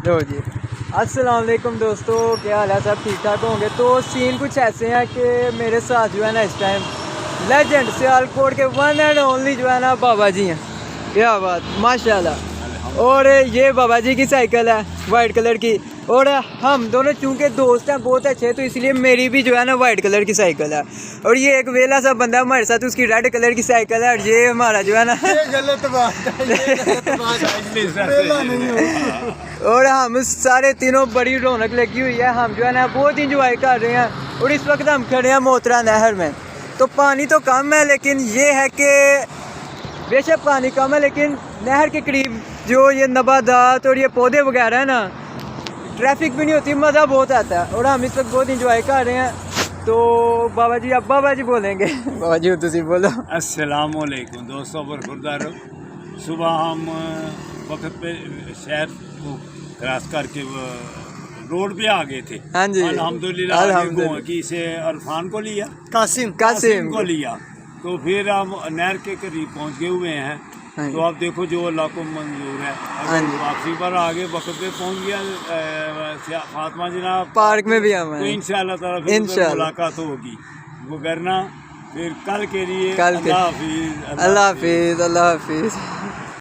लो जी, अस्सलाम वालेकुम दोस्तों, क्या हाल है? सब ठीक ठाक होंगे। तो सीन कुछ ऐसे हैं कि मेरे साथ जो है ना इस टाइम लेजेंड सियालकोट के वन एंड ओनली जो है ना बाबा जी हैं। क्या बात, माशाल्लाह। और ये बाबा जी की साइकिल है वाइट कलर की, और हम दोनों चूंकि दोस्त हैं बहुत अच्छे, तो इसलिए मेरी भी जो है ना वाइट कलर की साइकिल है। और ये एक वेला सा बंदा हमारे साथ, उसकी रेड कलर की साइकिल है। और ये हमारा जो है ना ये गलत बात है, ये गलत बात है, वेला नहीं हो। और हम सारे तीनों बड़ी रौनक लगी हुई है। हम जो है ना बहुत इंजॉय कर रहे हैं। और इस वक्त हम खड़े हैं मोतरा नहर में। तो पानी तो कम है, लेकिन ये है कि बेशक पानी कम है, लेकिन नहर के करीब जो ये नबादात और ये पौधे वगैरह है ना, ट्रैफिक भी नहीं होती, मज़ा बहुत आता है। और हम इस वक्त बहुत इंजॉय कर रहे हैं। तो बाबा जी, अब बाबा जी बोलेंगे। बाबा जी तुसी बोलो। अस्सलाम वालेकुम दोस्तों, बरखुरदार। सुबह हम वक्त पे शहर को क्रॉस करके रोड पे आ गए थे। हाँ जी, अल्हम्दुलिल्लाह। अल्हम्दुलिल्लाह। की से अरफान को लिया, कासिम को लिया, तो फिर हम नहर के करीब पहुंच गए हुए हैं। हाँ तो आप देखो जो अल्लाह को मंजूर है। हाँ अगर जी। वापसी पर आगे वक्त पे पहुंच गया फातिमा जनाब पार्क में भी हम तो हैं। इंशाअल्लाह ताला फिर इंशाअल्लाह। मुलाकात होगी। वो करना फिर कल के लिए कल के अल्लाह हाफिज़। अल्लाह हाफिज़, अल्लाह हाफिज़।